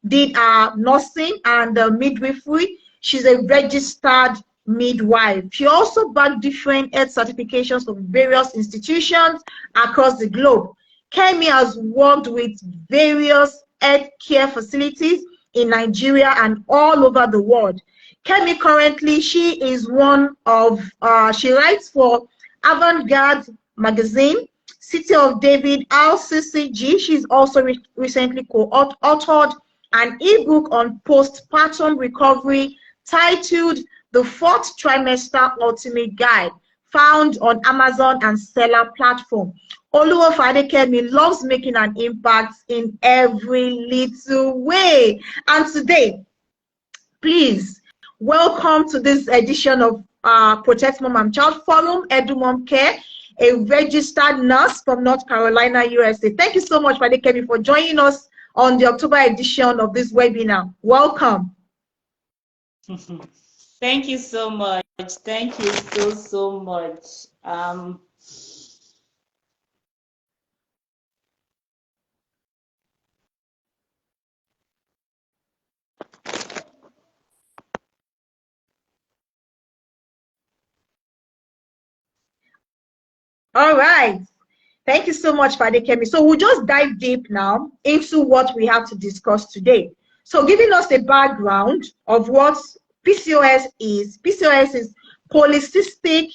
did nursing and midwifery. She's a registered midwife. She also bagged different health certifications from various institutions across the globe. Kemi has worked with various health care facilities in Nigeria and all over the world. Kemi currently, she is one of, she writes for Avant-Garde magazine, City of David, RCCG. She's also recently co-authored an ebook on postpartum recovery titled The Fourth Trimester Ultimate Guide, found on Amazon and Seller platform. Oluwafadekemi loves making an impact in every little way. And today, please welcome to this edition of Protect Mom and Child Forum, Edu Mom Care, a registered nurse from North Carolina, USA. Thank you so much, Fadekemi, for joining us on the October edition of this webinar. Welcome. Thank you so much. Thank you so much. All right. Thank you so much, Fadekemi. So we'll just dive deep now into what we have to discuss today. So giving us a background of what PCOS is. PCOS is Polycystic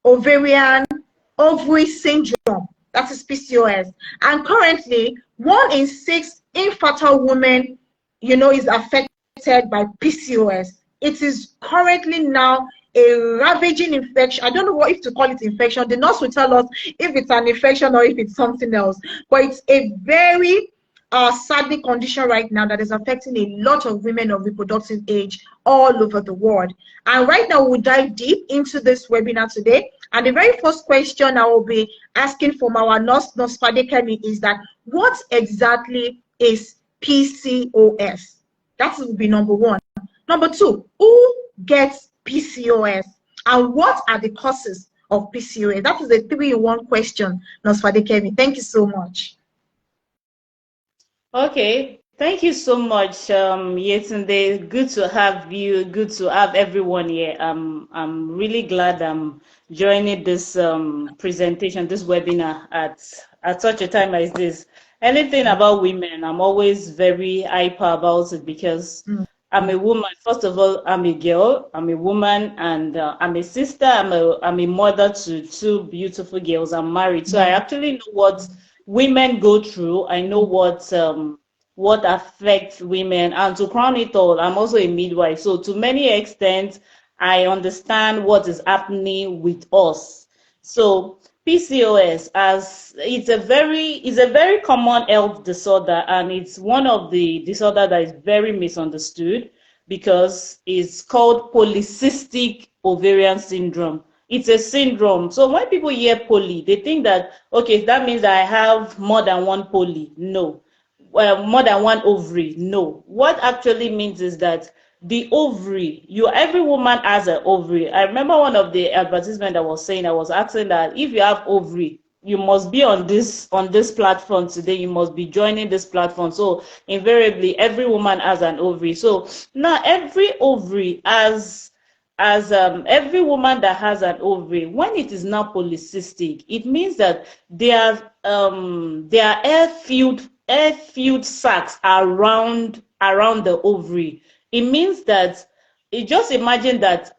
Ovary Syndrome. That is PCOS. And currently, 1 in 6 infertile women, is affected by PCOS. It is currently now a ravaging infection. I don't know if to call it infection. The nurse will tell us if it's an infection or if it's something else. But it's a very sadly condition right now that is affecting a lot of women of reproductive age all over the world. And right now we'll dive deep into this webinar today. And the very first question I will be asking from our nurse Fadekemi is that what exactly is PCOS? That will be number 1. Number 2, who gets PCOS and what are the causes of PCOS? That is a 3-in-1 question, Nurse Fadekemi. Thank you so much. Okay, thank you so much, Yetunde. Good to have you. Good to have everyone here. I'm really glad I'm joining this presentation, this webinar at such a time as this. Anything about women, I'm always very hyper about it because I'm a woman. First of all, I'm a girl. I'm a woman, and I'm a sister. I'm a mother to 2 beautiful girls. I'm married, so I actually know what women go through. I know what affects women, and to crown it all, I'm also a midwife. So to many extent, I understand what is happening with us. So PCOS, as it's a very common health disorder, and it's one of the disorders that is very misunderstood because it's called Polycystic Ovarian Syndrome. It's a syndrome. So when people hear poly, they think that, okay, that means I have more than 1 poly. No. Well, more than 1 ovary. No. What actually means is that the ovary, every woman has an ovary. I remember one of the advertisements I was asking that if you have ovary, you must be on this platform today. You must be joining this platform. So invariably, every woman has an ovary. So now every ovary every woman that has an ovary, when it is now polycystic, it means that there are air-filled sacs around the ovary. It means that, just imagine that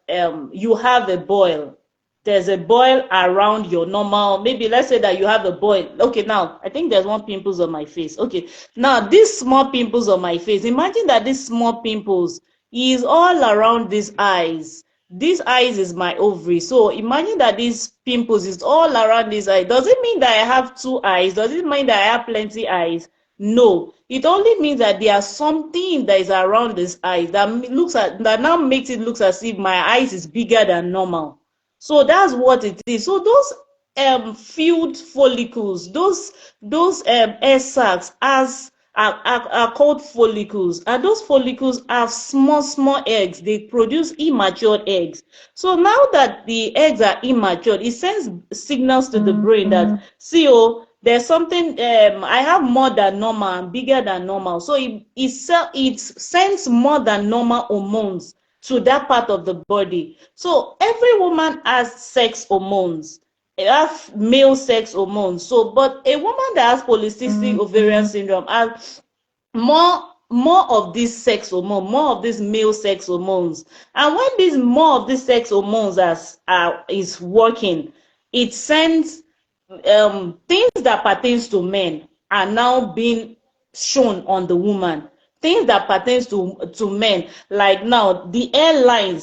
you have a boil. There's a boil around your normal, maybe let's say that you have a boil. Okay, now I think there's 1 pimples on my face. Okay, now these small pimples on my face, imagine that these small pimples is all around these eyes. This eyes is my ovary. So imagine that these pimples is all around this eye. Does it mean that I have 2 eyes? Does it mean that I have plenty eyes? No. It only means that there's something that is around this eye that now makes it look as if my eyes is bigger than normal. So that's what it is. So those filled follicles, those air sacs are called follicles, and those follicles have small eggs. They produce immature eggs. So now that the eggs are immature, it sends signals to the brain that, see, there's something, I have more than normal and bigger than normal. So it sends more than normal hormones to that part of the body. So every woman has sex hormones. They have male sex hormones. So, but a woman that has polycystic ovarian syndrome has more of this sex hormone, more of these male sex hormones. And when this more of these sex hormones is working, it sends things that pertains to men are now being shown on the woman. Things that pertains to men, like now the airline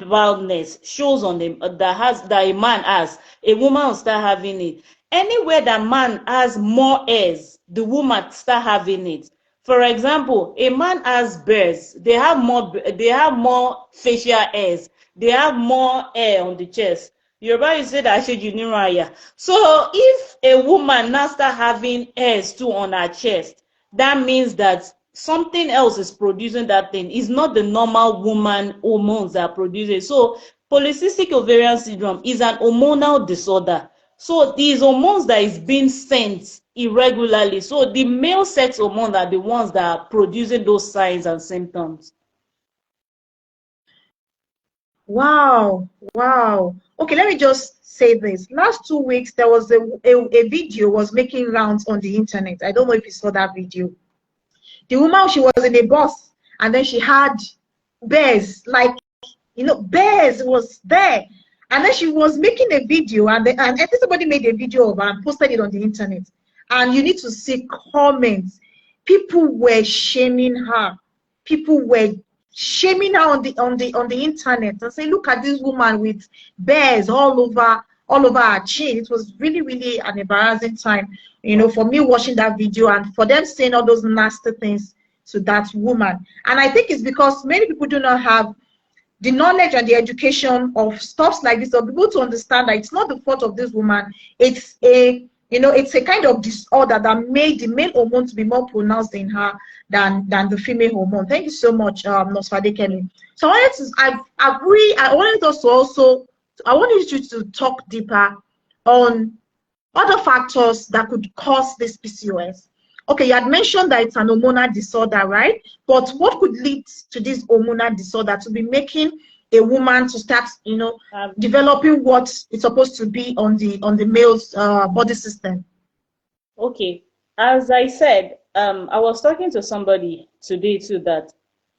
baldness shows on them that a man has, a woman will start having it. Anywhere that man has more hairs, the woman start having it. For example, a man has bears, they have more facial hairs, they have more hair on the chest. Yoruba, you say that so if a woman now start having hairs too on her chest, that means that something else is producing that thing. It's not the normal woman hormones that are producing. So polycystic ovarian syndrome is an hormonal disorder. So these hormones that is being sent irregularly. So the male sex hormones are the ones that are producing those signs and symptoms. Wow, wow. Okay, let me just say this. Last 2 weeks, there was a video was making rounds on the internet. I don't know if you saw that video. The woman, she was in a bus, and then she had bears, like, bears was there. And then she was making a video, and I think somebody made a video of her and posted it on the internet. And you need to see comments. People were shaming her. People were shaming her on the internet and say, look at this woman with bears all over her chin. It was really, really an embarrassing time, for me watching that video and for them saying all those nasty things to that woman. And I think it's because many people do not have the knowledge and the education of stuff like this, or people to understand that it's not the fault of this woman. It's a kind of disorder that made the male hormone to be more pronounced in her than the female hormone. Thank you so much, Nosfade Kemi. So I wanted you to talk deeper on other factors that could cause this PCOS. Okay, you had mentioned that it's an hormonal disorder, right? But what could lead to this hormonal disorder to be making a woman to start, developing what it's supposed to be on the male's body system? Okay, as I said, I was talking to somebody today too that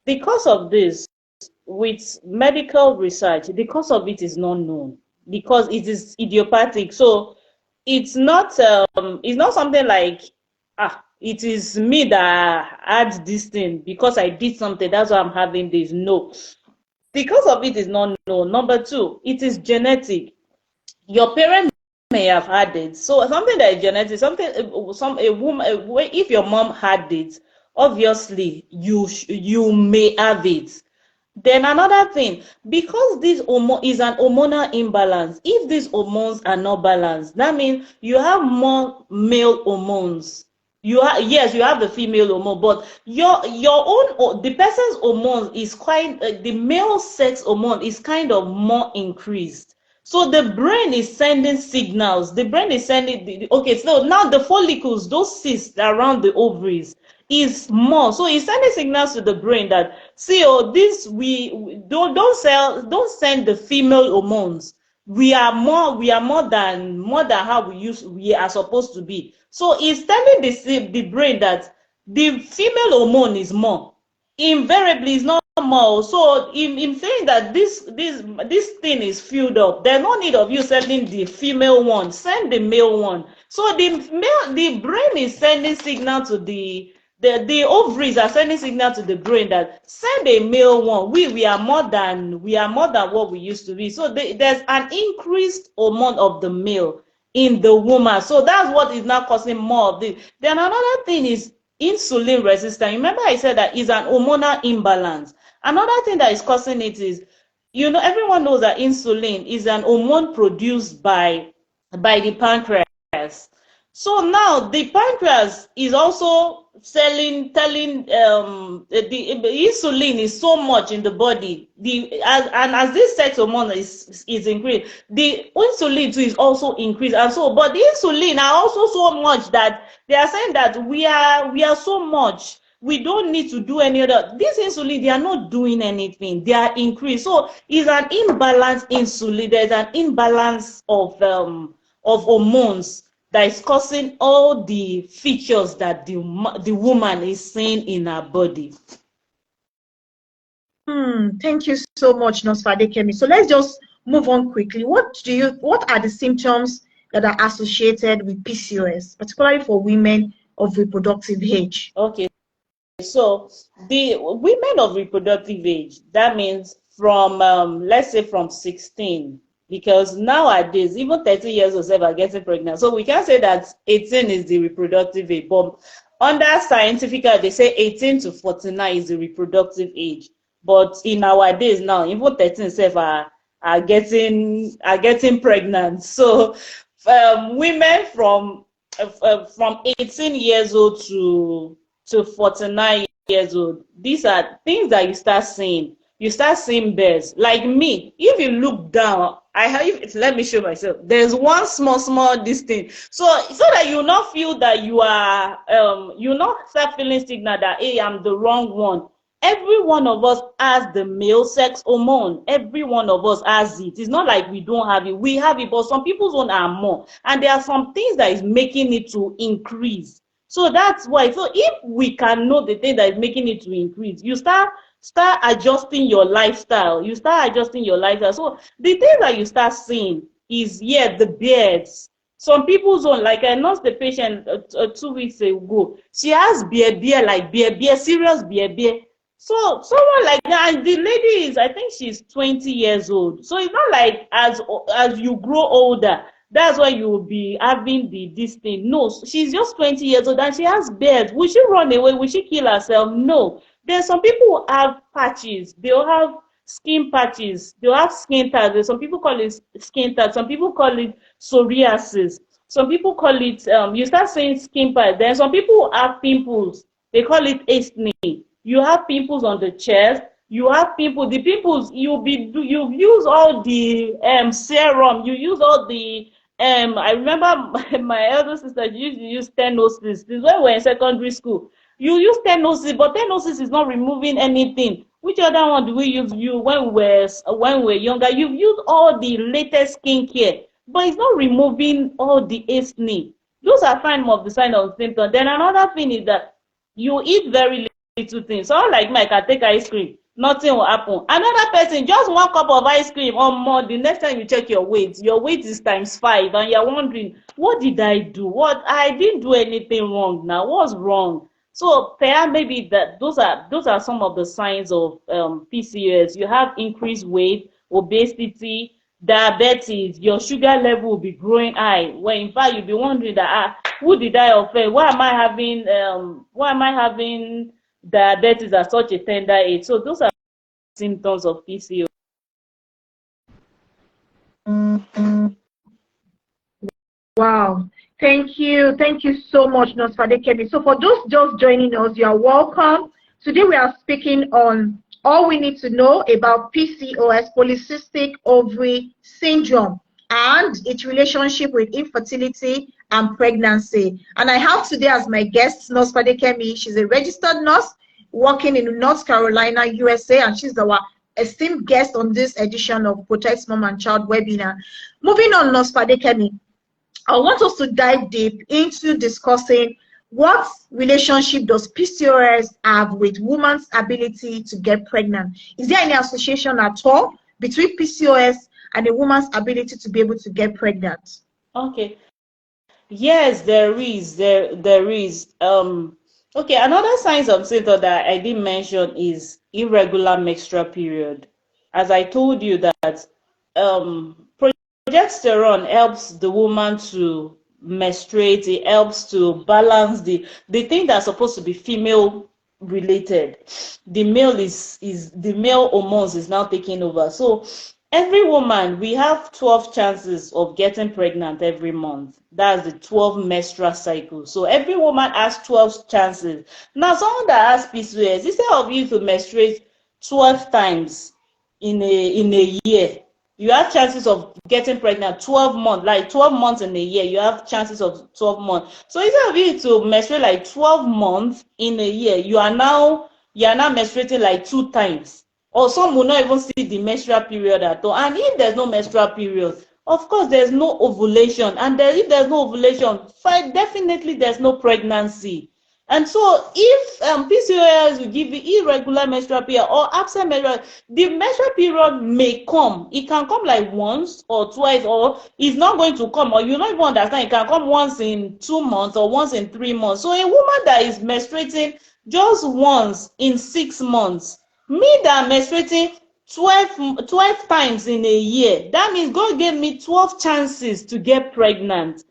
the cause of this, with medical research, the cause of it is not known because it is idiopathic. So it's not something like it is me that had this thing because I did something, that's why I'm having this. No, because of it is not known. Number two, it is genetic. Your parents may have had it. So something that is genetic, a woman, if your mom had it, obviously you may have it. Then another thing, because this hormone is an hormonal imbalance, if these hormones are not balanced, that means you have more male hormones. Yes, you have the female hormone, but the person's hormone is quite the male sex hormone is kind of more increased. So the brain is sending signals. The brain is sending okay. So now the follicles, those cysts around the ovaries, is more. So it's sending signals to the brain that this we don't send the female hormones. We are more than how we are supposed to be. So it's telling the brain that the female hormone is more. Invariably, it's not more. So in saying that this thing is filled up, there's no need of you sending the female one. Send the male one. So the brain is sending signal to the ovaries are sending signal to the brain that send a male one. We are more than what we used to be. So there's an increased hormone of the male in the woman. So that's what is now causing more of this. Then another thing is insulin resistance. Remember I said that is an hormonal imbalance. Another thing that is causing it is, everyone knows that insulin is an hormone produced by the pancreas. So now the pancreas is also telling the insulin is so much in the body, as this sex hormone is increased, the insulin too is also increased, and so, but the insulin are also so much that they are saying that we are so much, we don't need to do any other. This insulin, they are not doing anything, they are increased. So it's an imbalanced insulin, there's an imbalance of hormones that is causing all the features that the woman is seeing in her body. Thank you so much, Nurse Fadekemi. So let's just move on quickly. What are the symptoms that are associated with PCOS, particularly for women of reproductive age? Okay, so the women of reproductive age, that means from let's say from 16, because nowadays even 30 years old are getting pregnant, so we can't say that 18 is the reproductive age, but under scientific, they say 18 to 49 is the reproductive age. But in our days now, even 13 are getting pregnant. So women from 18 years old to 49 years old, these are things that you start seeing. You start seeing birds. Like me, if you look down, let me show myself. There's one small distance. So that you not feel that you are you not start feeling signal that, hey, I'm the wrong one. Every one of us has the male sex hormone. Every one of us has it. It's not like we don't have it. We have it, but some people's own are more. And there are some things that is making it to increase. So that's why. So if we can know the thing that is making it to increase, you start adjusting your lifestyle. You start adjusting your lifestyle. So the thing that you start seeing is, the beards. Some people's own, like I nursed the patient 2 weeks ago. She has beard, serious beard. So someone like that, and the lady is, I think she's 20 years old. So it's not like as you grow older, that's why you will be having this thing. No, she's just 20 years old and she has beard. Will she run away? Will she kill herself? No. There's some people who have patches. They'll have skin patches. They'll have skin tags. Some people call it skin tags. Some people call it psoriasis. Some people call it, you start saying skin patch. Then some people have pimples. They call it acne. You have pimples on the chest. You have pimples. The pimples, you've used all the serum. You use all the I remember my elder sister used to use Tenosis. This is when we were in secondary school. You use Tenosis, but Tenosis is not removing anything. Which other one do we use? When we were younger, you've used all the latest skincare, but it's not removing all the acne. Those are signs of the symptoms. Then another thing is that you eat very little things. So like me, I can take ice cream, nothing will happen. Another person, just 1 cup of ice cream or more, the next time you check your weight is ×5, and you're wondering, what did I do? I didn't do anything wrong now. What's wrong? So perhaps maybe those are some of the signs of PCOS. You have increased weight, obesity, diabetes. Your sugar level will be growing high. When in fact you'll be wondering that, who did I offend? Why am I having diabetes at such a tender age? So those are symptoms of PCOS. Wow. Thank you so much, Nurse Fadekemi. So for those just joining us, you are welcome. Today we are speaking on all we need to know about PCOS, Polycystic Ovary Syndrome, and its relationship with infertility and pregnancy. And I have today as my guest Nurse Fadekemi. She's a registered nurse working in North Carolina, USA, and she's our esteemed guest on this edition of Protect Mom and Child webinar. Moving on, Nurse Fadekemi, I want us to dive deep into discussing what relationship does PCOS have with woman's ability to get pregnant. Is there any association at all between PCOS and a woman's ability to be able to get pregnant? Okay. Yes, there is. There is. Okay, another signs of symptom that I didn't mention is irregular menstrual period. As I told you that progesterone helps the woman to menstruate. It helps to balance the thing that's supposed to be female related. The male is the male hormones is now taking over. So every woman, we have 12 chances of getting pregnant every month. That's the 12 menstrual cycle. So every woman has 12 chances. Now, someone that has PCOS, instead of you to menstruate 12 times in a year, you have chances of getting pregnant 12 months, like 12 months in a year, you have chances of 12 months. So instead of you to menstruate like 12 months in a year, you are now menstruating like 2 times. Or some will not even see the menstrual period at all. And if there's no menstrual period, of course, there's no ovulation. And if there's no ovulation, fine, definitely there's no pregnancy. And so if PCOS will give you irregular menstrual period or absent menstrual, the menstrual period may come. It can come like once or twice, or it's not going to come, or you don't even understand. It can come once in 2 months or once in 3 months. So a woman that is menstruating just once in 6 months, me that am menstruating 12 times in a year, that means God gave me 12 chances to get pregnant.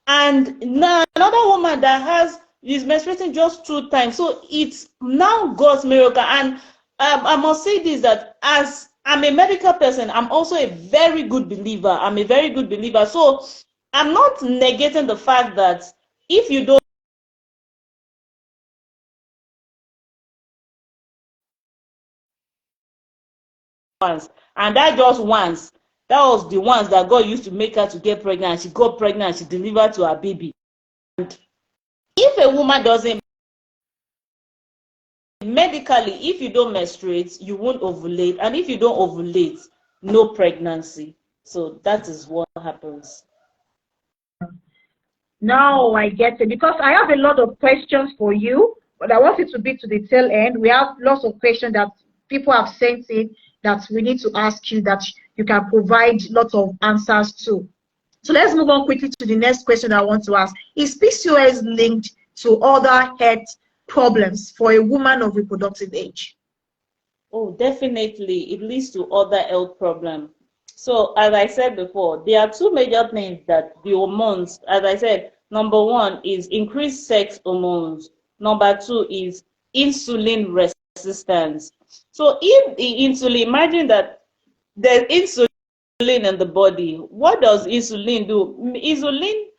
And now another woman that is menstruating just 2 times. So it's now God's miracle. And I must say this, that as I'm a medical person, I'm also a very good believer. I'm a very good believer. So I'm not negating the fact that if you don't once, and that just once, that was the ones that God used to make her to get pregnant. She got pregnant, she delivered to her baby. And if a woman doesn't, medically, if you don't menstruate, you won't ovulate, and if you don't ovulate, no pregnancy. So that is what happens. Now I get it, because I have a lot of questions for you, but I want it to be to the tail end. We have lots of questions that people have sent in that we need to ask you, that you can provide lots of answers to. So let's move on quickly to the next question I want to ask. Is PCOS linked to other health problems for a woman of reproductive age? Oh, definitely. It leads to other health problems. So, as I said before, there are 2 major things that the hormones, as I said, number 1 is increased sex hormones. Number 2 is insulin resistance. So, if the insulin, imagine that there's insulin in the body. What does insulin do? Insulin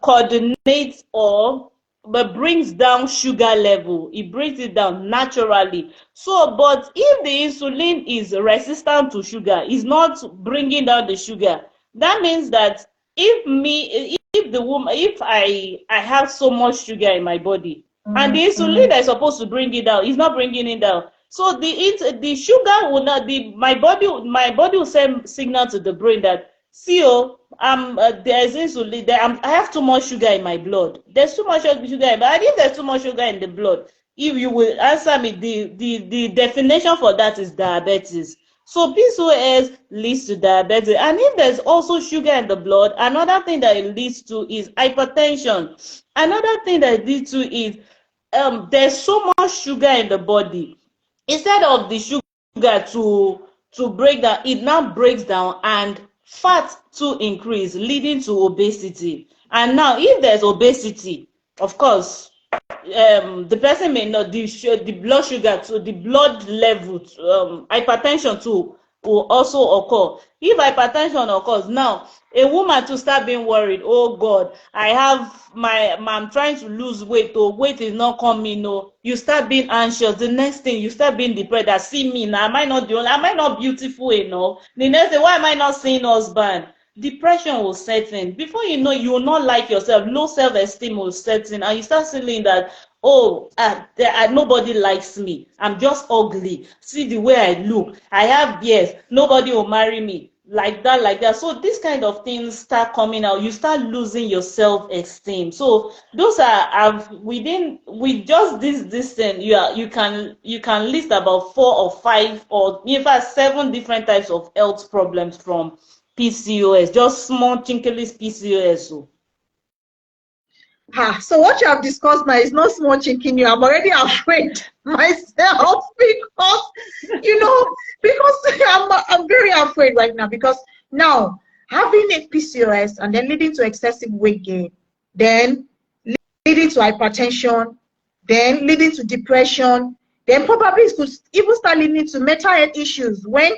coordinates or but brings down sugar level. It brings it down naturally. So, but if the insulin is resistant to sugar, is not bringing down the sugar, that means that if the woman, if I have so much sugar in my body, and the insulin that is supposed to bring it down is not bringing it down, so the sugar will not, my body will send signal to the brain that, see, there's insulin there. I have too much sugar in my blood. There's too much sugar in my blood. And if there's too much sugar in the blood, if you will answer me, the definition for that is diabetes. So PCOS leads to diabetes. And if there's also sugar in the blood, another thing that it leads to is hypertension. Another thing that it leads to is there's so much sugar in the body. Instead of the sugar to break down, it now breaks down, and fat to increase, leading to obesity. And now if there's obesity, of course, the person may not, the blood sugar to the blood level, hypertension too will also occur. If hypertension occurs, now a woman to start being worried, oh God, I'm trying to lose weight, or weight is not coming, no. You start being anxious. The next thing, you start being depressed. I see me now, am I not beautiful enough? The next thing, why am I not seeing husband? Depression will set in. Before you know, you will not like yourself. Low self-esteem will set in, and you start feeling that, oh, nobody likes me. I'm just ugly. See the way I look. I have beard. Nobody will marry me. Like that. So these kind of things start coming out. You start losing your self-esteem. So those are with just this thing. You can list about 4 or 5 or in fact 7 different types of health problems from PCOS. Just small chinkly PCOS. So what you have discussed now is not small chicken. I'm already afraid myself, because I'm very afraid right now, because now having a PCOS and then leading to excessive weight gain, then leading to hypertension, then leading to depression, then probably it could even start leading to mental health issues when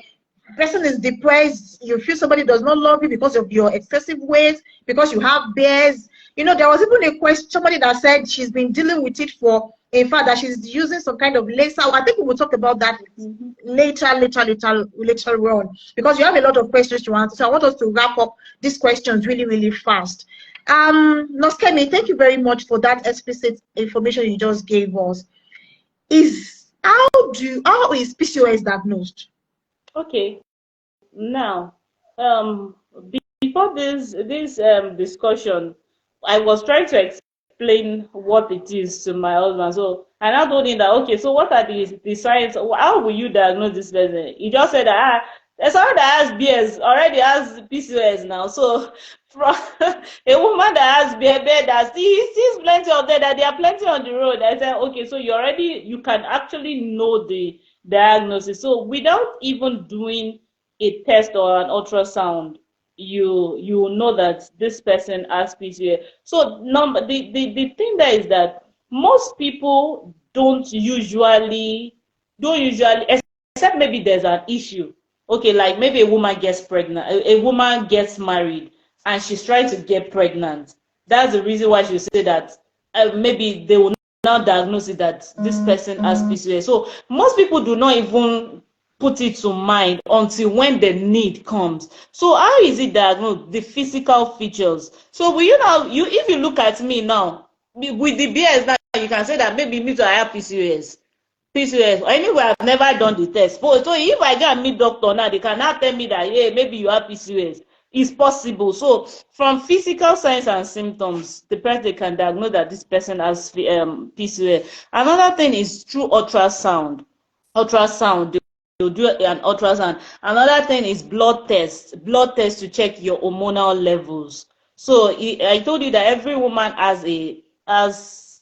person is depressed, you feel somebody does not love you because of your excessive weight, because you have bears. You know, there was even a question, somebody that said she's been dealing with it for, in fact, that she's using some kind of laser. I think we will talk about that later on, because you have a lot of questions to answer. So I want us to wrap up these questions really, really fast. Nurse Kemi, thank you very much for that explicit information you just gave us. How is PCOS diagnosed? Okay, now, before this discussion, I was trying to explain what it is to my husband. So, and I told him that, okay, so what are the signs? How will you diagnose this person? He just said that, there's someone that has BS already has PCOS now. So, from a woman that has BS, that sees plenty of them, that there are plenty on the road. I said, okay, so you can actually know the diagnosis. So, without even doing a test or an ultrasound, you know that this person has PCOS. So the thing there is that most people don't usually, except maybe there's an issue. Okay, like maybe a woman gets pregnant, a woman gets married, and she's trying to get pregnant. That's the reason why she say that maybe they will now diagnose it that this person has PCOS. So most people do not even put it to mind until when the need comes. So how is it diagnosed? The physical features. So will you now, if you look at me now with the BS now, you can say that maybe me too I have PCOS. PCOS. Or anyway, I've never done the test. So if I go and meet doctor now, they cannot tell me that, hey, maybe you have PCOS. It's possible. So from physical signs and symptoms, the person can diagnose that this person has PCOS. Another thing is through ultrasound. They'll do an ultrasound. Another thing is blood test to check your hormonal levels. So I told you that every woman has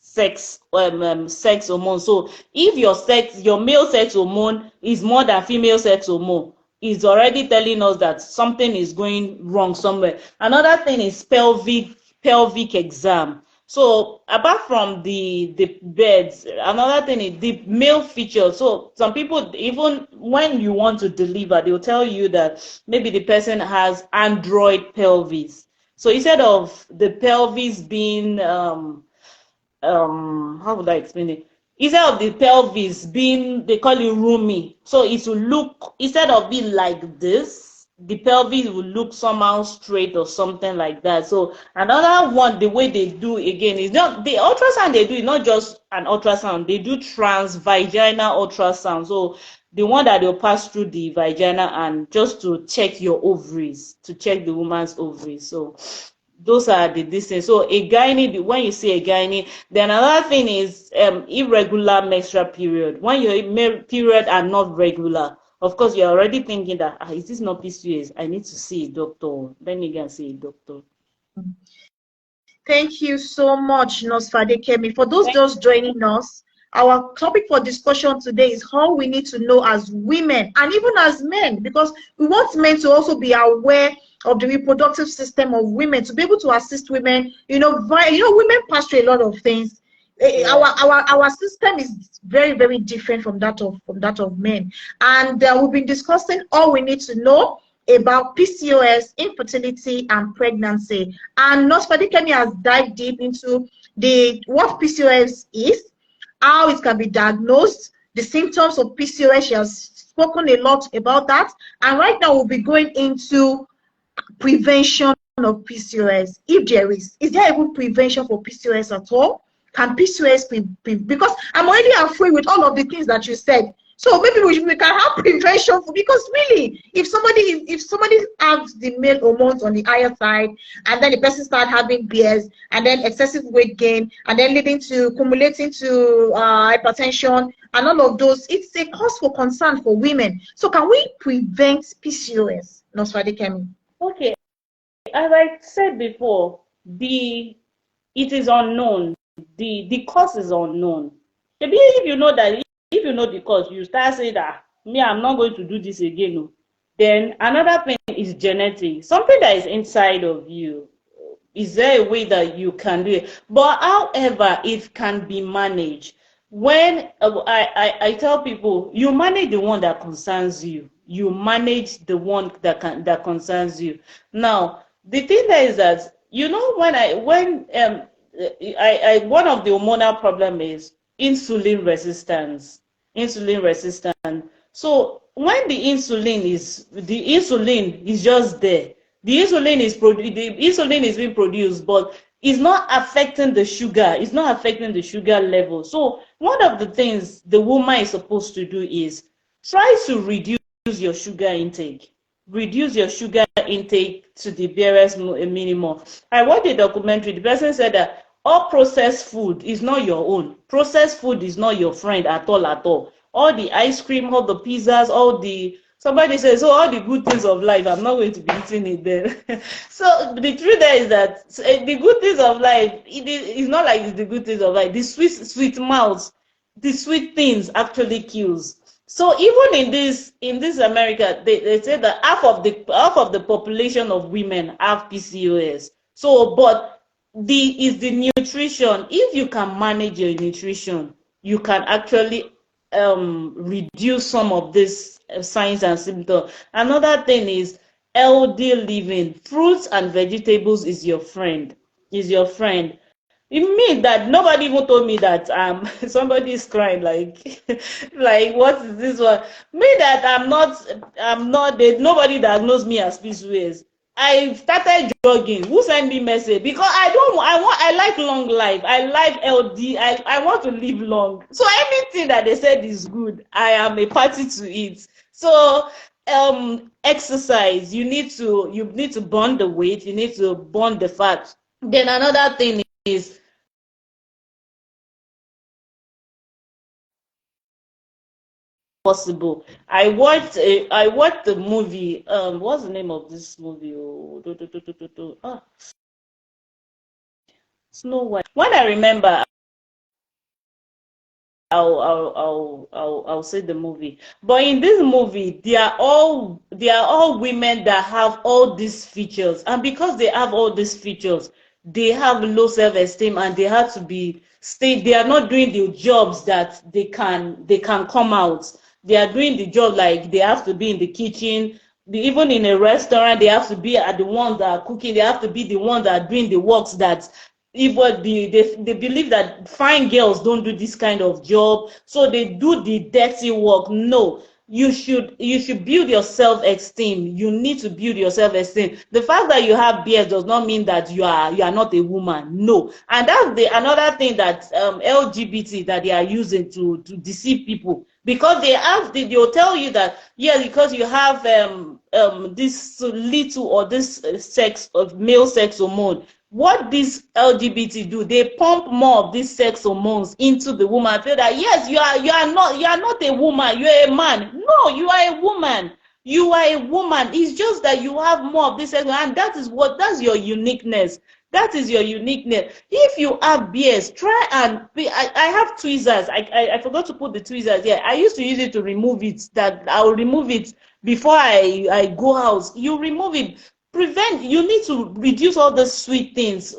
sex hormone. So if your male sex hormone is more than female sex hormone, it's already telling us that something is going wrong somewhere. Another thing is pelvic exam. So apart from the beds, another thing is the male feature. So some people, even when you want to deliver, they'll tell you that maybe the person has android pelvis. So instead of the pelvis being how would I explain it? Instead of the pelvis being, they call it roomy. So it will look, instead of being like this, the pelvis will look somehow straight or something like that. So another one, the way they do again is not the ultrasound they do is not just an ultrasound, they do transvaginal ultrasound. So the one that they'll pass through the vagina and just to check your ovaries, to check the woman's ovaries. So those are the distance. So a gynae, when you see a gynae, then another thing is irregular menstrual period. When your period are not regular, of course you're already thinking that is this not PCOS? I need to see a doctor. Then you can see a doctor. Thank you so much, Nurse Fadekemi. For those just joining us, our topic for discussion today is how we need to know as women and even as men, because we want men to also be aware of the reproductive system of women, to be able to assist women. Women pass through a lot of things. Yeah. Our system is very, very different from that of men, and we've been discussing all we need to know about PCOS, infertility, and pregnancy. And Nurse Fadekemi has dived deep into what PCOS is, how it can be diagnosed, the symptoms of PCOS. She has spoken a lot about that. And right now we'll be going into prevention of PCOS. If there is there even prevention for PCOS at all? Can PCOS because I'm already afraid with all of the things that you said. So maybe we can have prevention because really, if somebody has the male hormones on the higher side, and then the person start having BS, and then excessive weight gain, and then leading to accumulating to hypertension, and all of those, it's a cause for concern for women. So can we prevent PCOS, Nurse Fadekemi? Okay, as I said before, it is unknown. The cause is unknown. Maybe if you know the cause, you start saying that I'm not going to do this again. Then another thing is genetic, something that is inside of you. Is there a way that you can do it? But however, it can be managed. When I tell people, you manage the one that concerns you. you manage the one that concerns you. Now, the thing there is that, you know, one of the hormonal problem is insulin resistance. Insulin resistance. So when the insulin is just there, the insulin is being produced, but it's not affecting the sugar. It's not affecting the sugar level. So one of the things the woman is supposed to do is try to reduce your sugar intake. Reduce your sugar intake to the barest minimum. I watched a documentary. The person said that all processed food is not your own. Processed food is not your friend at all, at all. All the ice cream, all the pizzas, somebody says, oh, all the good things of life, I'm not going to be eating it then. So the truth there is that the good things of life, it's not like it's the good things of life. The sweet mouths, the sweet things actually kills. So even in this America, they say that half of the population of women have PCOS. So, but the nutrition. If you can manage your nutrition, you can actually reduce some of these signs and symptoms. Another thing is healthy living. Fruits and vegetables is your friend. Is your friend. It means that nobody even told me that somebody is crying like like what is this one? Me that I'm not nobody diagnosed me as PCOS. I started jogging. Who sent me message? Because I like long life. I like LD. I want to live long. So anything that they said is good, I am a party to it. So exercise, you need to burn the weight, you need to burn the fat. Then another thing is possible. I watched the movie. What's the name of this movie? Snow White. When I remember, I'll say the movie. But in this movie, they are all women that have all these features, and because they have all these features, they have low self-esteem, and they have to they are not doing the jobs that they can come out. They are doing the job, like they have to be in the kitchen. Even in a restaurant, they have to be at the ones that are cooking. They have to be the ones that are doing the works that even they believe that fine girls don't do this kind of job, so they do the dirty work. No, you should build your self-esteem. You need to build your self-esteem. The fact that you have beard does not mean that you are not a woman. No. And that's another thing that LGBT that they are using to deceive people, because they'll tell you that, yeah, because you have this little or this sex of male sex hormone. What these LGBT do, they pump more of these sex hormones into the woman. Feel that yes, you are not a woman, you're a man. No, you are a woman. You are a woman. It's just that you have more of this sex, and that's your uniqueness. That is your uniqueness. If you have beards, try and I have tweezers. I forgot to put the tweezers here. I used to use it to remove it. That I'll remove it before I go out. You remove it. You need to reduce all the sweet things.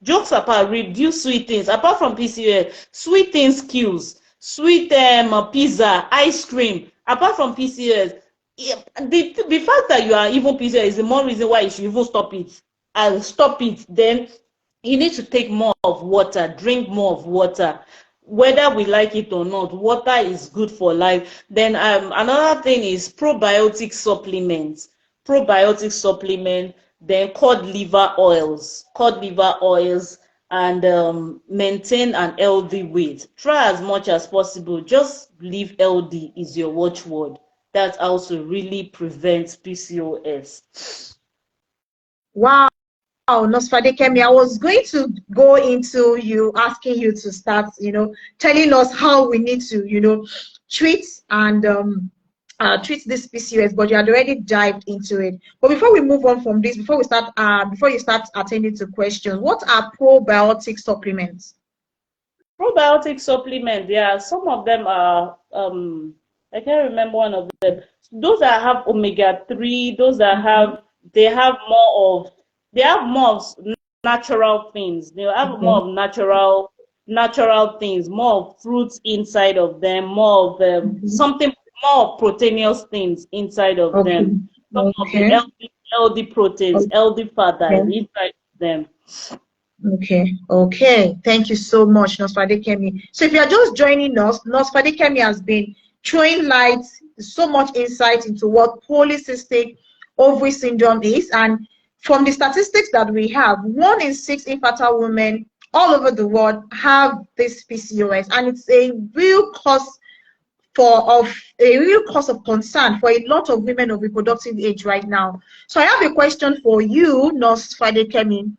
Jokes apart, reduce sweet things. Apart from PCOS, sweet things kills. Sweet pizza, ice cream. Apart from PCOS, the fact that you are even PCOS is the more reason why you should even stop it. And stop it. Then you need to take more of water, drink more of water. Whether we like it or not, water is good for life. Then another thing is probiotic supplements. Then cod liver oils, and maintain an healthy weight. Try as much as possible. Just live healthy is your watchword. That also really prevents PCOS. Wow. Nurse Fadekemi, I was going to go into asking you to start, telling us how we need to, treat and treat this PCOS, but you had already dived into it. But before we move on from this, before you start attending to questions, what are probiotic supplements? Probiotic supplements, yeah, some of them are I can't remember one of them. Those that have omega-3, those that they have more of natural things. They have more of natural things, more of fruits inside of them, more of something more proteinous things inside of Okay. them. Some of the Okay. healthy proteins, healthy fat that is Okay. inside of them. Okay. Okay. Thank you so much, Nurse Fadekemi. So if you are just joining us, Nurse Fadekemi has been throwing light, so much insight into what polycystic ovary syndrome is. And from the statistics that we have, 1 in 6 infertile women all over the world have this PCOS, and it's a real cause of concern for a lot of women of reproductive age right now. So I have a question for you, Nurse Fadekemi.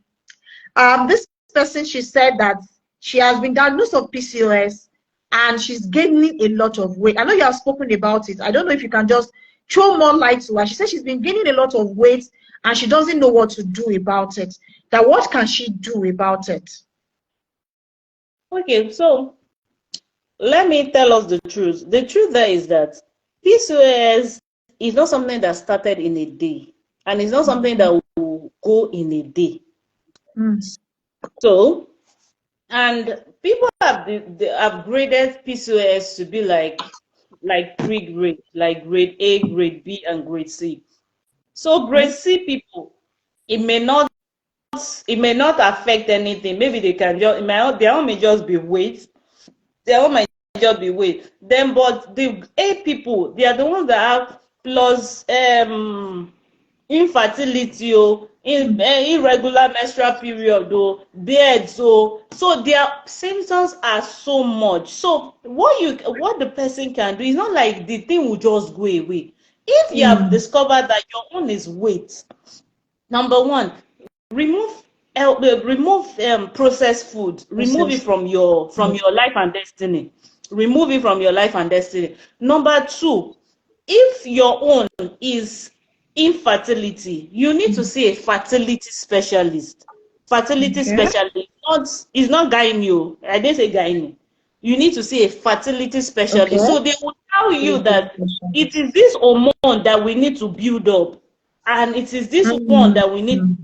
This person, she said that she has been diagnosed with PCOS and she's gaining a lot of weight. I know you have spoken about it. I don't know if you can just throw more light to her. She said she's been gaining a lot of weight and she doesn't know what to do about it. That what can she do about it? Okay, so let me tell us the truth. The truth there is that PCOS is not something that started in a day, and it's not something that will go in a day. Mm. So, and people have upgraded PCOS to be like 3 grades, like grade A, grade B, and grade C. So grade C people, it may not affect anything. Maybe they can just their own may just be weight. Their own might just be weight. Then, but the A people, they are the ones that have plus infertility, irregular menstrual period, beard, so their symptoms are so much. So what the person can do is not like the thing will just go away. If you have discovered that your own is weight, number one, remove processed food. Remove it from your life and destiny. Remove it from your life and destiny. Number two, if your own is infertility, you need to see a fertility specialist. Fertility Okay. specialist, is not gynae. I didn't say gynae. You need to see a fertility Okay. specialist. So they will tell you that it is this hormone that we need to build up, and it is this one that we need to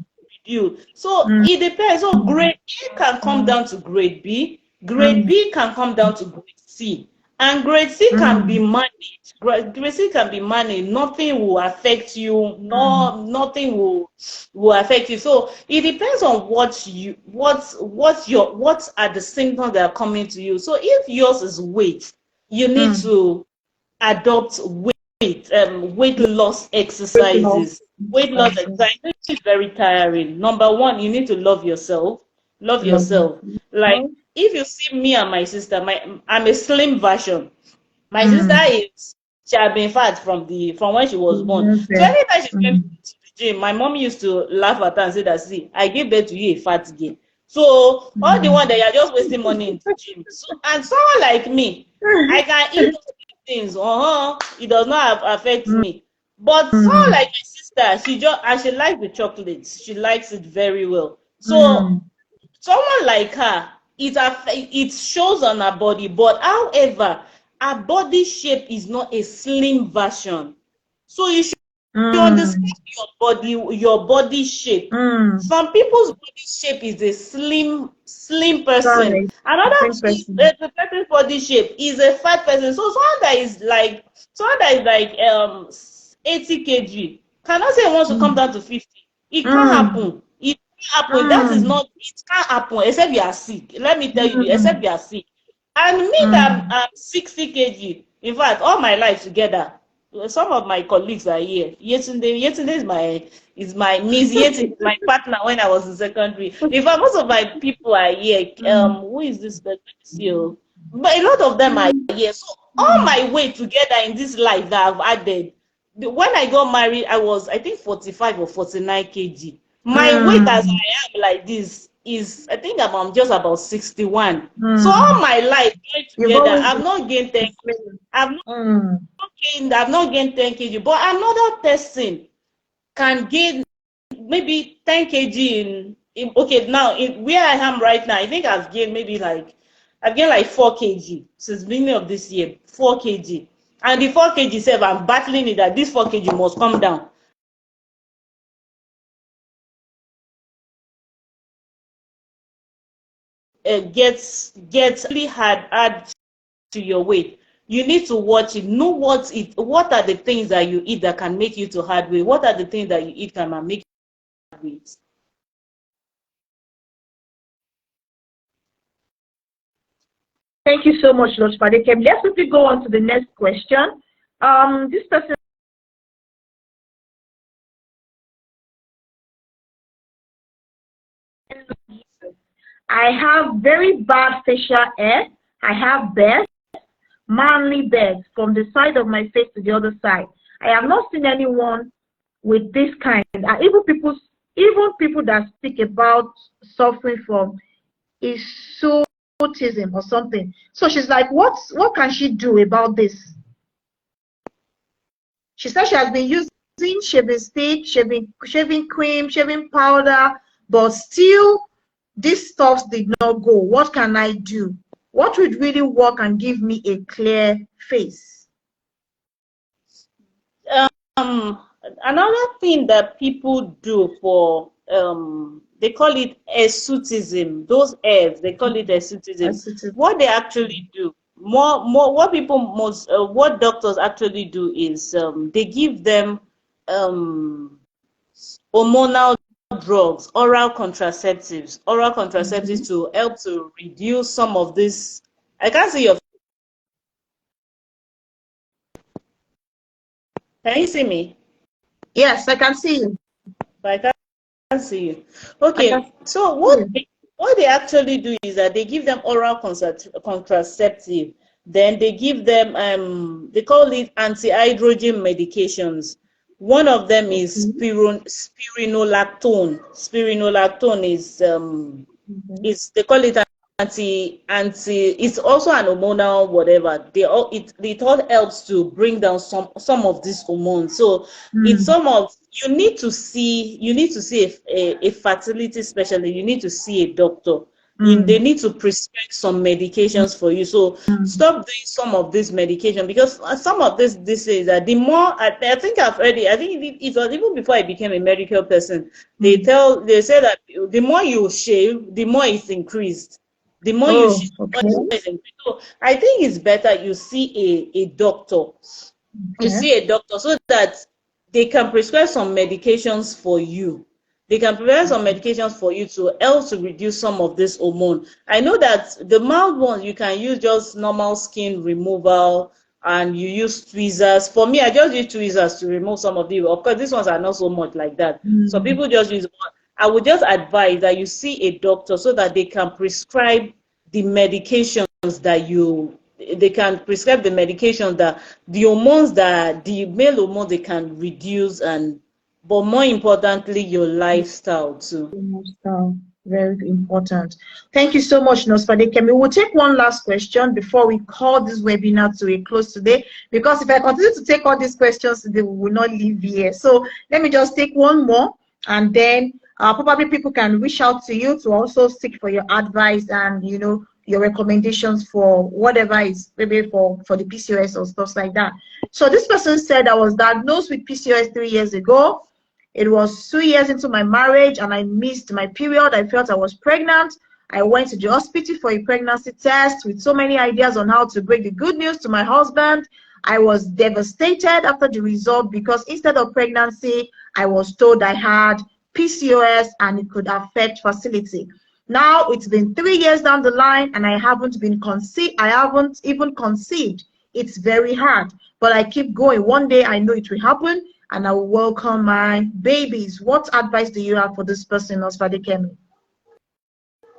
reduce. So it depends. So grade A can come down to grade B, grade B can come down to grade C, and grade C can be managed. Grade C can be managed. Nothing will affect you. No, nothing will affect you. So it depends on what are the symptoms that are coming to you. So if yours is weight, you need to adopt weight loss exercises. Weight loss exercise is very tiring. Number one, you need to love yourself. Love yourself. Like if you see me and my sister, I'm a slim version. My sister is, she had been fat from when she was born. So anytime she went to the gym, my mom used to laugh at her and say that, see, I gave birth to you a fat girl. So all the one that you're just wasting money in the gym. So, and someone like me, I can eat things. It does not affect me. But someone like my sister, she likes the chocolates. She likes it very well. So someone like her, it shows on her body, but however, her body shape is not a slim version. So you should understand your body shape. Some people's body shape is a slim person. Another the person's body shape is a fat person. So someone that is like 80 kg cannot say he wants to come down to 50. It can't happen. It can't happen. That is not, it can't happen except you are sick. Let me tell you, except you are sick. And me that I'm 60 kg, in fact, all my life together, some of my colleagues are here. Yetunde is my Miss Yetunde, my partner when I was in secondary. In fact, most of my people are here. Who is this person? But a lot of them are here. So all my weight together in this life that I've added, when I got married, I think 45 or 49 kg. My weight as I am like this is, I think I'm just about 61. So all my life together, I've not gained 10 kg. I've not gained 10 kg, but another person can gain maybe 10 kg okay, now where I am right now, I think I've gained like 4 kg since the beginning of this year. 4 kg. And the 4 kg itself, I'm battling it that this 4 kg must come down. Gets really hard to your weight. You need to watch it. Know what are the things that you eat that can make you to hard weight. What are the things that you eat can make you hard weight. Thank you so much, Lord Fadekem. Let's quickly go on to the next question. This person, I have very bad facial hair. I have beards, manly beards from the side of my face to the other side. I have not seen anyone with this kind. Even people that speak about suffering from autism or something. So she's like, what can she do about this? She said she has been using shaving stick, shaving cream, shaving powder, but still these stuffs did not go. What can I do? What would really work and give me a clear face? Another thing that people do for they call it hirsutism. Those hairs, they call it hirsutism. What they actually do, what doctors actually do is they give them hormonal drugs, oral contraceptives to help to reduce some of this. I can't see your. Can you see me? Yes, I can see you. But I can't see you. Okay, so what they actually do is that they give them oral contraceptive. Then they give them they call it anti-androgen medications. One of them is spironolactone. Spironolactone is they call it anti it's also an hormonal whatever. It all helps to bring down some of these hormones. So it's some of you need to see a fertility specialist. You need to see a doctor. They need to prescribe some medications for you. So stop doing some of this medication, because some of this is that the more I think I've heard it. I think it was even before I became a medical person. They say that the more you shave, the more it's increased. The more you shave, the more it's increased. So I think it's better you see a doctor. You see a doctor so that they can prescribe some medications for you. They can prepare some medications for you to help to reduce some of this hormone. I know that the mild ones, you can use just normal skin removal, and you use tweezers. For me, I just use tweezers to remove some of the, of course, these ones are not so much like that. So people just use one. I would just advise that you see a doctor so that they can prescribe the medications they can prescribe the medications that the hormones that the male hormones they can reduce, but more importantly, your lifestyle too. Lifestyle, very important. Thank you so much, Nurse Fadeke. We will take one last question before we call this webinar to a close today, because if I continue to take all these questions today, we will not leave here. So let me just take one more, and then probably people can reach out to you to also seek for your advice and your recommendations for whatever is maybe for the PCOS or stuff like that. So this person said, I was diagnosed with PCOS 3 years ago. It was 2 years into my marriage and I missed my period. I felt I was pregnant. I went to the hospital for a pregnancy test with so many ideas on how to break the good news to my husband. I was devastated after the result, because instead of pregnancy, I was told I had PCOS and it could affect fertility. Now it's been 3 years down the line and I haven't even conceived. It's very hard, but I keep going. One day I know it will happen and I will welcome my babies. What advice do you have for this person, Osvade Kemi?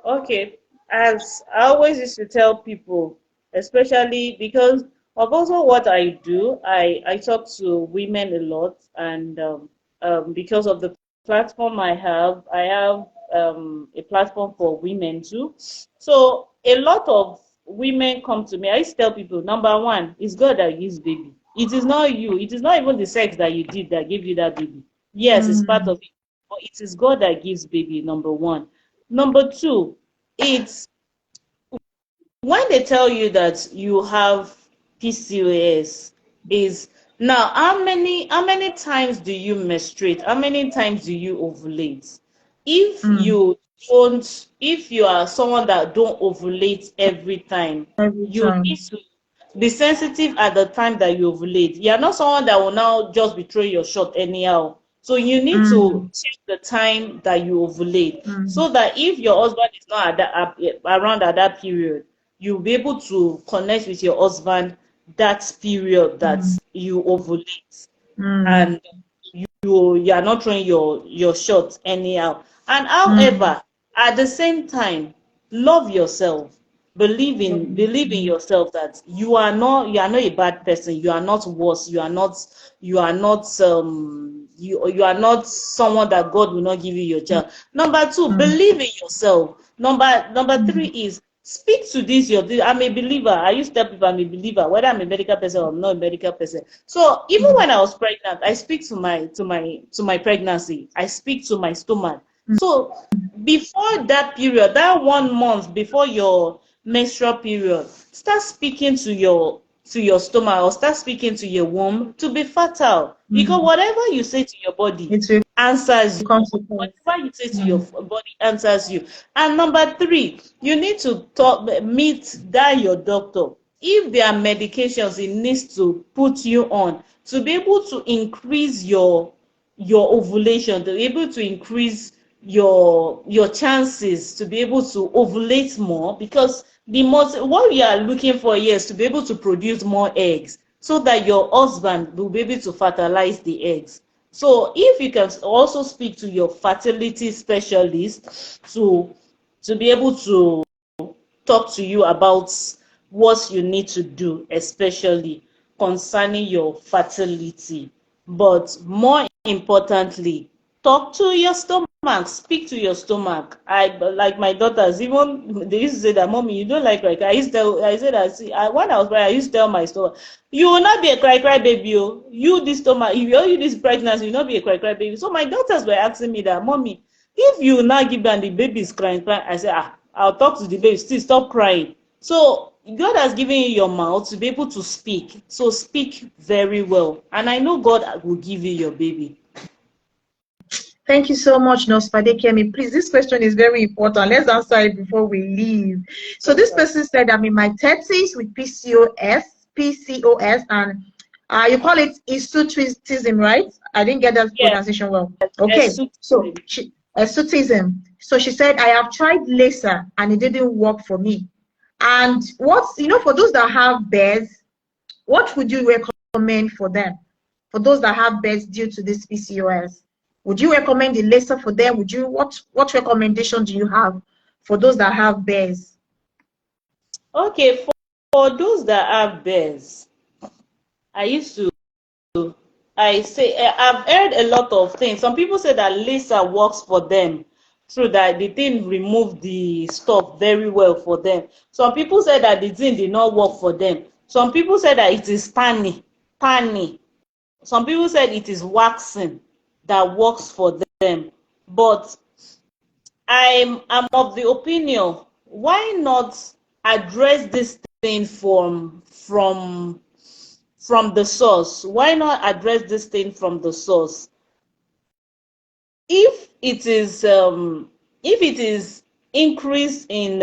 Okay, as I always used to tell people, especially because of also what I do, I talk to women a lot, and because of the platform I have a platform for women too. So a lot of women come to me. I used to tell people, number one, it's God that gives baby. It is not you. It is not even the sex that you did that gave you that baby. Yes, it's part of it, but it is God that gives baby, number one. Number two, it's when they tell you that you have PCOS, is now how many times do you menstruate? How many times do you ovulate? If you are someone that don't ovulate every time, you need to Be sensitive at the time that you ovulate. You're not someone that will now just be throwing your shot anyhow. So you need to check the time that you ovulate, so that if your husband is not at around at that period, you'll be able to connect with your husband that period that you ovulate, and you are not throwing your shot anyhow. And however, at the same time, love yourself. Believe in yourself that you are not a bad person. You are not worse. You are not you are not someone that God will not give you your child. Number two, believe in yourself. Number three is speak to this. I'm a believer. I used to tell people I'm a believer, whether I'm a medical person or I'm not a medical person. So even when I was pregnant, I speak to my pregnancy. I speak to my stomach. So before that period, that 1 month before your menstrual period, start speaking to your stomach, or start speaking to your womb to be fertile. Because whatever you say to your body answers you. Whatever you say to your body answers you. And number three, you need to meet your doctor. If there are medications it needs to put you on to be able to increase your ovulation, to be able to increase your chances to be able to ovulate more, because what we are looking for here is to be able to produce more eggs so that your husband will be able to fertilize the eggs. So if you can also speak to your fertility specialist to be able to talk to you about what you need to do, especially concerning your fertility. But more importantly, talk to your stomach, speak to your stomach. Like my daughters, even they used to say that, "Mommy, you don't like cry cry." I said that, see, when I was pregnant, I used to tell my stomach, "You will not be a cry cry baby. Oh. You this stomach, if you this pregnancy, you will not be a cry cry baby." So my daughters were asking me that, "Mommy, if you now give them the baby is crying," I said, I'll talk to the baby, still stop crying. So God has given you your mouth to be able to speak. So speak very well. And I know God will give you your baby. Thank you so much, Nurse Fadekemi. Please, this question is very important. Let's answer it before we leave. So this person said, I'm in my 30s with PCOS, and you call it hirsutism, right? I didn't get that pronunciation well. Okay, so hirsutism. So she said, I have tried laser and it didn't work for me. And for those that have bears, what would you recommend for them? For those that have bears due to this PCOS? Would you recommend the laser for them? What recommendation do you have for those that have bears? Okay, for those that have bears, I've heard a lot of things. Some people say that laser works for them, through that the thing removed the stuff very well for them. Some people say that the thing did not work for them. Some people say that it is tiny. Some people said it is waxing that works for them. But I'm of the opinion, why not address this thing from the source? Why not address this thing from the source? If it is increase in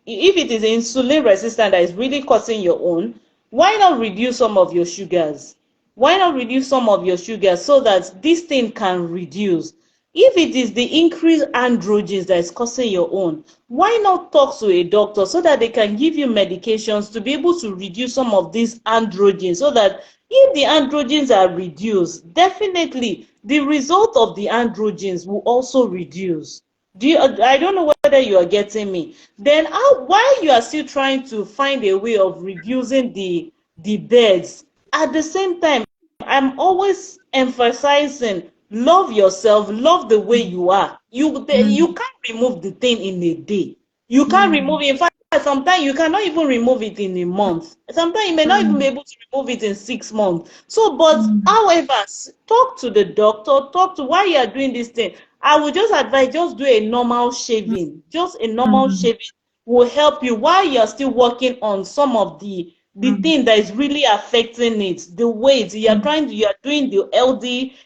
if it is insulin resistant that is really causing your own, why not reduce some of your sugars? Why not reduce some of your sugars so that this thing can reduce? If it is the increased androgens that is causing your own, why not talk to a doctor so that they can give you medications to be able to reduce some of these androgens, so that if the androgens are reduced, definitely the result of the androgens will also reduce. I don't know whether you are getting me. Then why you are still trying to find a way of reducing the beds, at the same time, I'm always emphasizing, love yourself, love the way you are. You can't remove the thing in a day. You can't remove it. In fact, sometimes you cannot even remove it in a month. Sometimes you may not even be able to remove it in 6 months. So, but however, talk to the doctor, talk to why you are doing this thing. I would just advise, just do a normal shaving. Just a normal shaving will help you while you're still working on some of the thing that is really affecting it, the weight you are doing the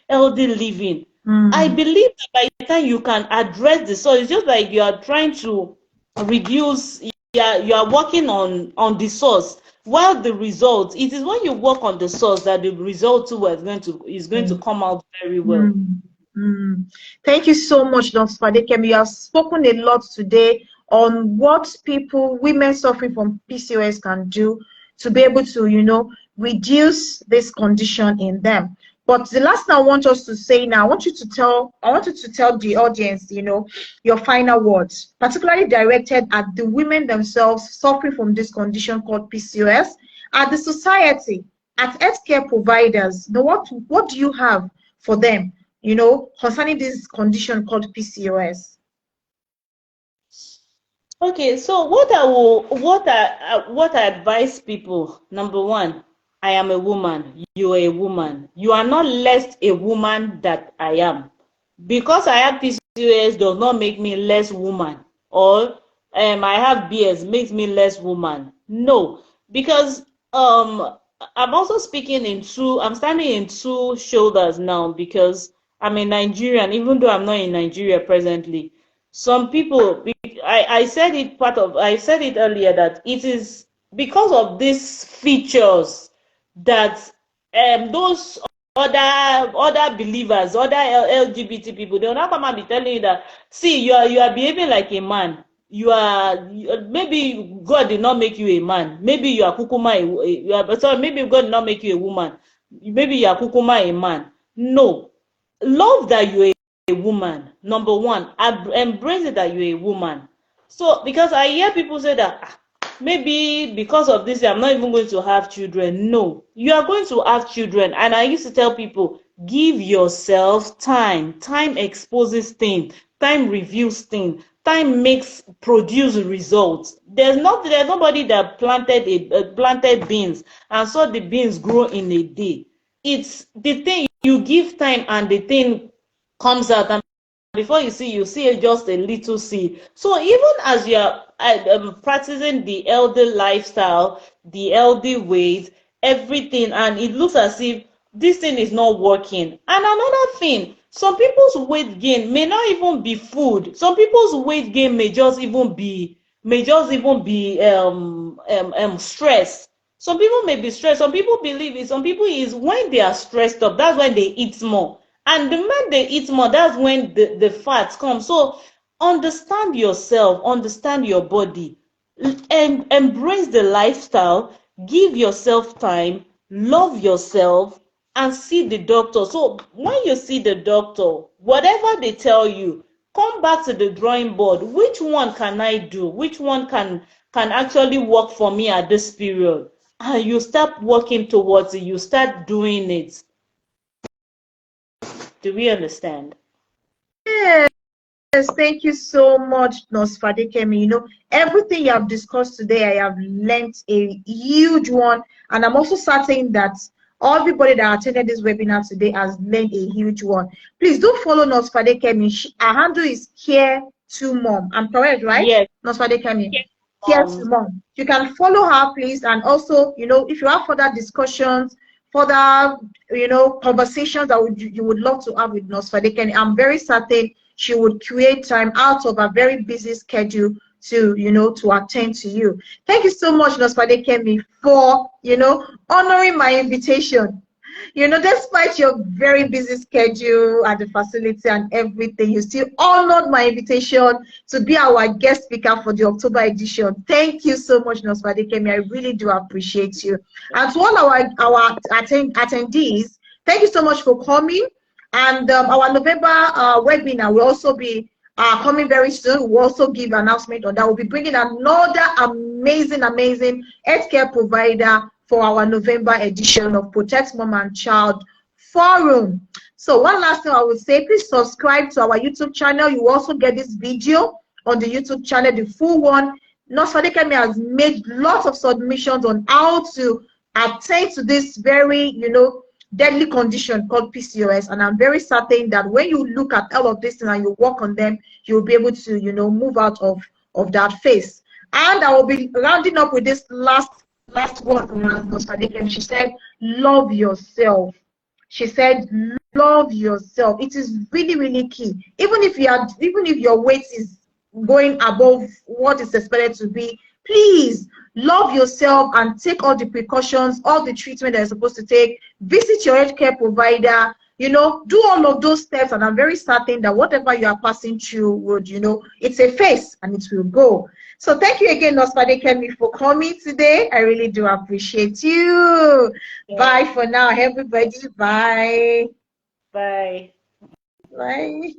healthy living. I believe that by the time you can address this, so it's just like you are trying to reduce, you are working on the source. while the result, it is when you work on the source that the result too is going to come out very well. Thank you so much, Dr. Fadekemi. You have spoken a lot today on what women suffering from PCOS can do to be able to, reduce this condition in them. But the last thing I want us to say now, I want you to tell the audience, your final words, particularly directed at the women themselves suffering from this condition called PCOS, at the society, at healthcare providers. What do you have for them, concerning this condition called PCOS? Okay, so what I advise people, number one, I am a woman, you are a woman. You are not less a woman that I am. Because I have PCOS does not make me less woman, or I have BS makes me less woman. No, because I'm also I'm standing in two shoulders now, because I'm a Nigerian, even though I'm not in Nigeria presently. Some people, I said it earlier, that it is because of these features that those other believers, other LGBT people, they will not come and be telling you that, see, you are behaving like a man. Maybe God did not make you a man. Maybe you are kukuma, maybe God did not make you a woman. Maybe you are kukuma a man. No. Love that you are a woman. Number one, embrace it that you're a woman. So, because I hear people say that maybe because of this, I'm not even going to have children. No, you are going to have children. And I used to tell people, give yourself time. Time exposes things. Time reveals things. Time produce results. There's nobody that planted beans and saw the beans grow in a day. It's the thing, you give time and the thing comes out, and before you see just a little seed. So even as you are practicing the healthy lifestyle, the healthy ways, everything, and it looks as if this thing is not working. And another thing, some people's weight gain may not even be food. Some people's weight gain may just even be stress. Some people may be stressed. Some people believe it. Some people is when they are stressed up, that's when they eat more. And the moment they eat more, that's when the fats come. So understand yourself, understand your body, and embrace the lifestyle, give yourself time, love yourself, and see the doctor. So when you see the doctor, whatever they tell you, come back to the drawing board. Which one can I do? Which one can actually work for me at this period? And you start working towards it. You start doing it. Do we understand? Yes, thank you so much, Nurse Fadekemi. Everything you have discussed today, I have learned a huge one, and I'm also certain that everybody that attended this webinar today has learned a huge one. Please do follow Nurse Fadekemi. Our handle is Care to Mom. I'm correct, right? Yes. Nurse Fadekemi. Care to Mom. You can follow her, please, and also, if you have further discussions, further, conversations that you would love to have with Nurse Fadekemi, I'm very certain she would create time out of a very busy schedule to attend to you. Thank you so much, Nurse Fadekemi, for, honoring my invitation. Despite your very busy schedule at the facility and everything, you still honored my invitation to be our guest speaker for the October edition. Thank you so much, Nurse Fadekemi. I really do appreciate you. And to all our attendees, thank you so much for coming. And our November webinar will also be coming very soon. We'll also give an announcement on that. We'll be bringing another amazing healthcare provider for our November edition of Protect Mom and Child Forum. So one last thing I would say, please subscribe to our YouTube channel. You will also get this video on the YouTube channel, the full one. Nurse Fadekemi has made lots of submissions on how to attain to this very, deadly condition called PCOS, and I'm very certain that when you look at all of this and you work on them, you'll be able to move out of that phase. And I will be rounding up with this last word from Nurse Fadekemi. She said, love yourself. She said, love yourself. It is really, really key. Even if your weight is going above what is expected to be, Please love yourself and take all the precautions, all the treatment that you're supposed to take. Visit your healthcare provider. You know, do all of those steps, and I'm very certain that whatever you are passing through would, you know, it's a phase and it will go. So thank you again, Nurse Fadekemi, for coming today. I really do appreciate you. Yeah. Bye for now, everybody. Bye. Bye. Bye.